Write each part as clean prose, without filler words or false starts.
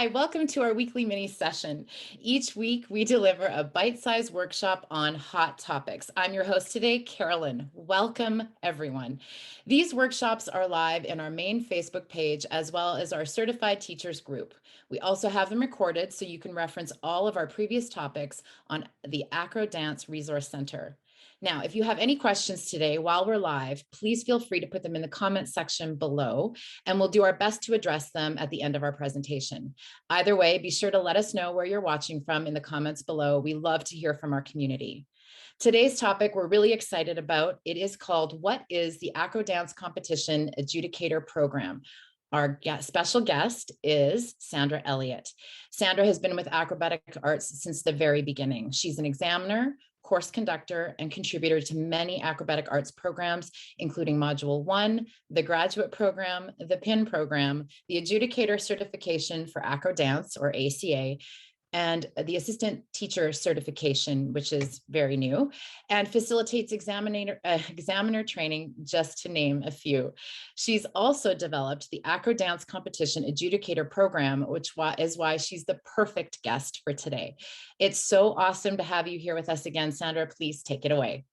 Hi, welcome to our weekly mini session. Each week, we deliver a bite-sized workshop on hot topics. I'm your host today, Carolyn. Welcome, everyone. These workshops are live in our main Facebook page, as well as our certified teachers group. We also have them recorded, so you can reference all of our previous topics on the AcroDance Resource Center. Now, if you have any questions today while we're live, please feel free to put them in the comments section below, and we'll do our best to address them at the end of our presentation. Either way, be sure to let us know where you're watching from in the comments below. We love to hear from our community. Today's topic we're really excited about. It is called, What is the AcroDance Competition Adjudicator Program? Our special guest is Sandra Elliott. Sandra has been with Acrobatic Arts since the very beginning. She's an examiner, course conductor, and contributor to many acrobatic arts programs, including Module 1, the graduate program, the PIN program, the Adjudicator Certification for AcroDance, or ACA, and the Assistant Teacher Certification, which is very new, and facilitates examiner training, just to name a few. She's also developed the AcroDance Competition Adjudicator Program, which is why she's the perfect guest for today. It's so awesome to have you here with us again, Sandra. Please take it away.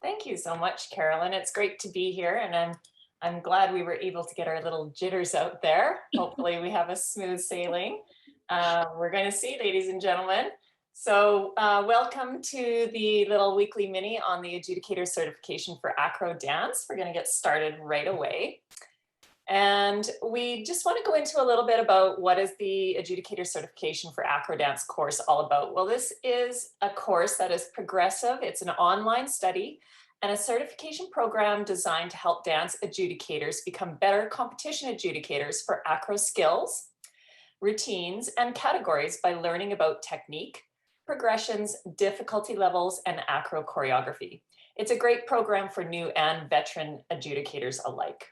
Thank you so much, Carolyn. It's great to be here, and I'm glad we were able to get our little jitters out there. Hopefully we have a smooth sailing. We're going to see, ladies and gentlemen. So welcome to the little weekly mini on the Adjudicator Certification for AcroDance. We're going to get started right away. And we just want to go into a little bit about what is the Adjudicator Certification for AcroDance course all about. Well, this is a course that is progressive. It's an online study and a certification program designed to help dance adjudicators become better competition adjudicators for acro skills, routines, and categories by learning about technique, progressions, difficulty levels, and acro choreography. It's a great program for new and veteran adjudicators alike.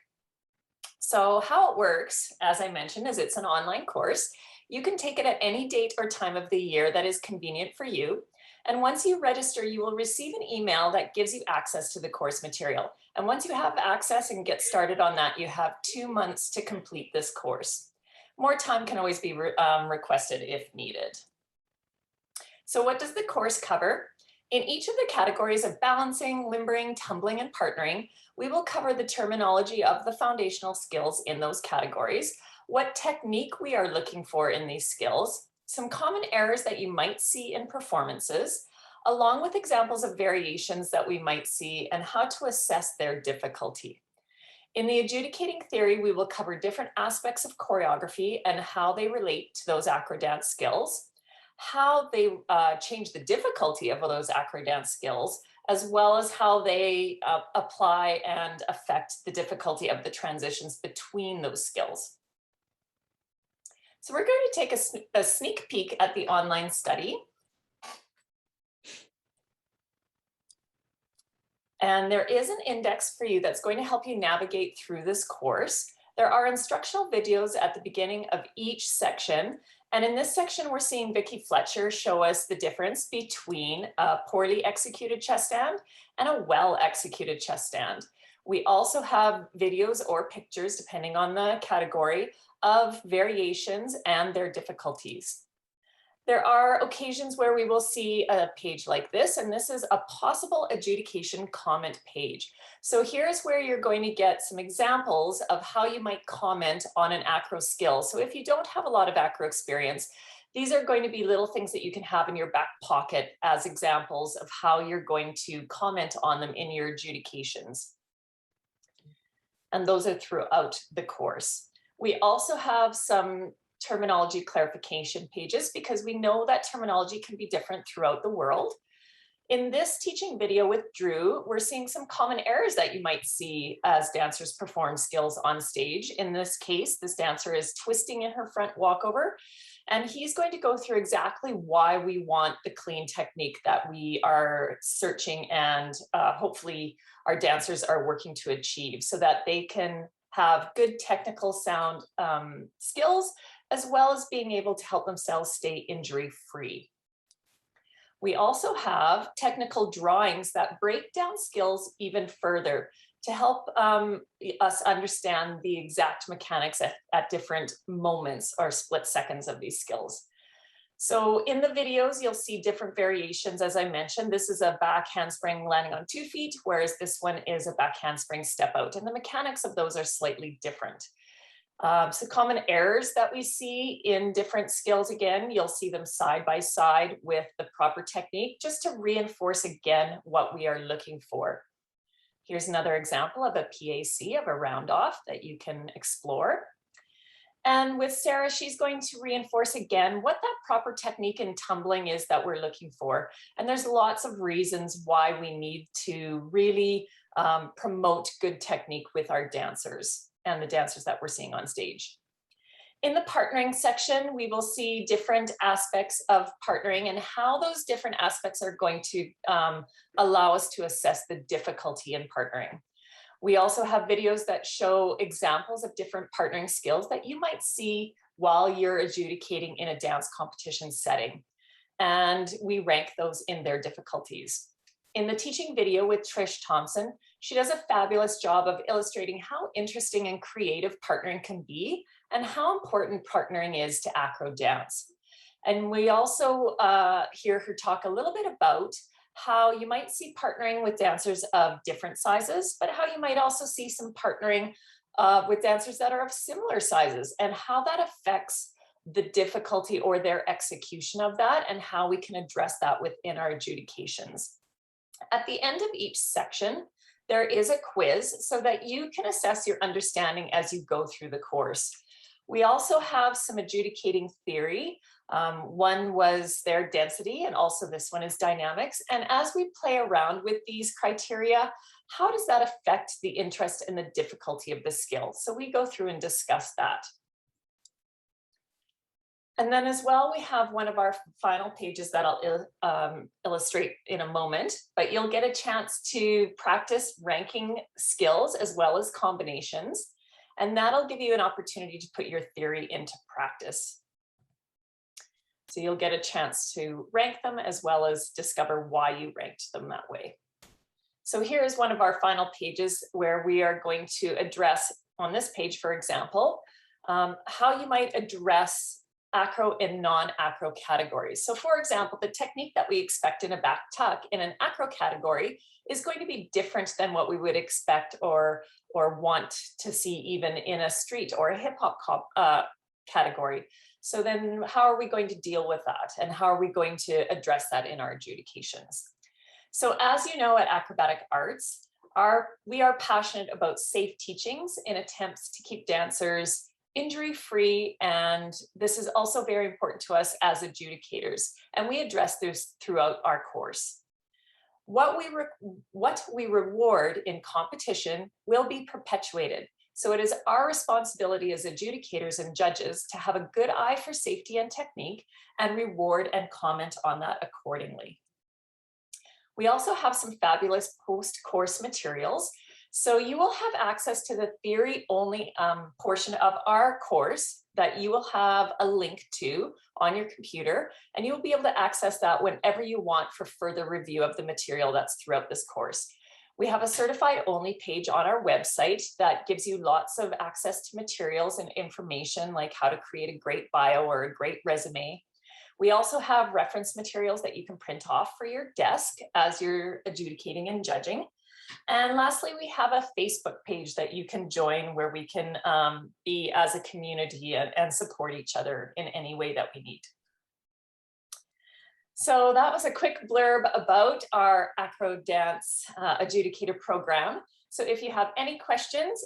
So how it works, as I mentioned, is it's an online course. You can take it at any date or time of the year that is convenient for you. And once you register, you will receive an email that gives you access to the course material. And once you have access and get started on that, you have 2 months to complete this course. More time can always be requested if needed. So what does the course cover? In each of the categories of balancing, limbering, tumbling, and partnering, we will cover the terminology of the foundational skills in those categories, what technique we are looking for in these skills, some common errors that you might see in performances, along with examples of variations that we might see and how to assess their difficulty. In the adjudicating theory, we will cover different aspects of choreography and how they relate to those AcroDance skills, how they change the difficulty of those AcroDance skills, as well as how they apply and affect the difficulty of the transitions between those skills. So we're going to take a sneak peek at the online study. And there is an index for you that's going to help you navigate through this course. There are instructional videos at the beginning of each section. And in this section, we're seeing Vicki Fletcher show us the difference between a poorly executed chest stand and a well-executed chest stand. We also have videos or pictures, depending on the category, of variations and their difficulties. There are occasions where we will see a page like this, and this is a possible adjudication comment page. So here's where you're going to get some examples of how you might comment on an acro skill. So if you don't have a lot of acro experience, these are going to be little things that you can have in your back pocket as examples of how you're going to comment on them in your adjudications. And those are throughout the course. We also have some terminology clarification pages because we know that terminology can be different throughout the world. In this teaching video with Drew, we're seeing some common errors that you might see as dancers perform skills on stage. In this case, this dancer is twisting in her front walkover, and he's going to go through exactly why we want the clean technique that we are searching and hopefully our dancers are working to achieve so that they can have good technical sound skills, as well as being able to help themselves stay injury-free. We also have technical drawings that break down skills even further. to help us understand the exact mechanics at different moments or split seconds of these skills. So in the videos, you'll see different variations. As I mentioned, this is a back handspring landing on 2 feet, whereas this one is a back handspring step out. And the mechanics of those are slightly different. So common errors that we see in different skills, again, you'll see them side by side with the proper technique, just to reinforce again what we are looking for. Here's another example of a PAC, of a round off that you can explore. And with Sarah, she's going to reinforce again what that proper technique in tumbling is that we're looking for. And there's lots of reasons why we need to really promote good technique with our dancers and the dancers that we're seeing on stage. In the partnering section, we will see different aspects of partnering and how those different aspects are going to allow us to assess the difficulty in partnering. We also have videos that show examples of different partnering skills that you might see while you're adjudicating in a dance competition setting. And we rank those in their difficulties. In the teaching video with Trish Thompson, she does a fabulous job of illustrating how interesting and creative partnering can be and how important partnering is to AcroDance. And we also hear her talk a little bit about how you might see partnering with dancers of different sizes, but how you might also see some partnering with dancers that are of similar sizes, and how that affects the difficulty or their execution of that, and how we can address that within our adjudications. At the end of each section, there is a quiz so that you can assess your understanding as you go through the course. We also have some adjudicating theory. One was their density, and also this one is dynamics. And as we play around with these criteria, how does that affect the interest and the difficulty of the skill? So we go through and discuss that. And then as well, we have one of our final pages that I'll illustrate in a moment, but you'll get a chance to practice ranking skills as well as combinations. And that'll give you an opportunity to put your theory into practice. So you'll get a chance to rank them as well as discover why you ranked them that way. So here is one of our final pages where we are going to address, on this page, for example, how you might address acro and non-acro categories. So for example, the technique that we expect in a back tuck in an acro category is going to be different than what we would expect or want to see even in a street or a hip hop category. So then how are we going to deal with that? And how are we going to address that in our adjudications? So as you know, at Acrobatic Arts, we are passionate about safe teachings in attempts to keep dancers injury-free, and this is also very important to us as adjudicators, and we address this throughout our course. What we reward in competition will be perpetuated. So it is our responsibility as adjudicators and judges to have a good eye for safety and technique and reward and comment on that accordingly. We also have some fabulous post-course materials. So you will have access to the theory-only portion of our course that you will have a link to on your computer, and you will be able to access that whenever you want for further review of the material that's throughout this course. We have a certified-only page on our website that gives you lots of access to materials and information like how to create a great bio or a great resume. We also have reference materials that you can print off for your desk as you're adjudicating and judging. And lastly, we have a Facebook page that you can join where we can be as a community and support each other in any way that we need. So that was a quick blurb about our AcroDance adjudicator program. So if you have any questions,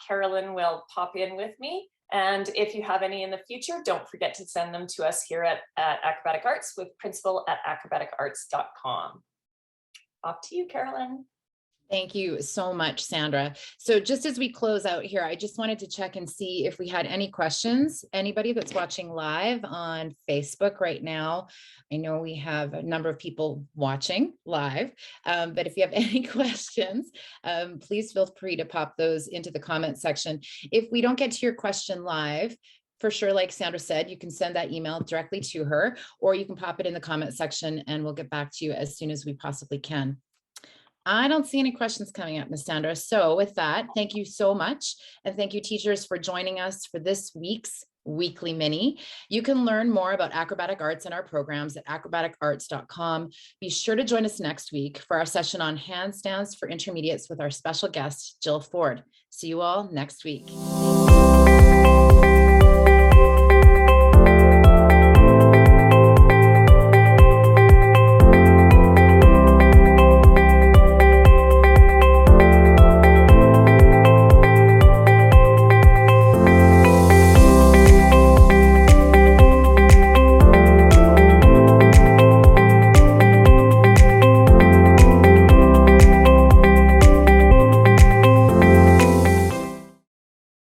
Carolyn will pop in with me. And if you have any in the future, don't forget to send them to us here at Acrobatic Arts with principal@acrobaticarts.com. Off to you, Carolyn. Thank you so much, Sandra. So just as we close out here, I just wanted to check and see if we had any questions. Anybody that's watching live on Facebook right now, I know we have a number of people watching live, but if you have any questions, please feel free to pop those into the comment section. If we don't get to your question live, for sure, like Sandra said, you can send that email directly to her, or you can pop it in the comment section and we'll get back to you as soon as we possibly can. I don't see any questions coming up, Ms. Sandra. So with that, thank you so much. And thank you, teachers, for joining us for this week's weekly mini. You can learn more about acrobatic arts and our programs at acrobaticarts.com. Be sure to join us next week for our session on handstands for intermediates with our special guest, Jill Ford. See you all next week.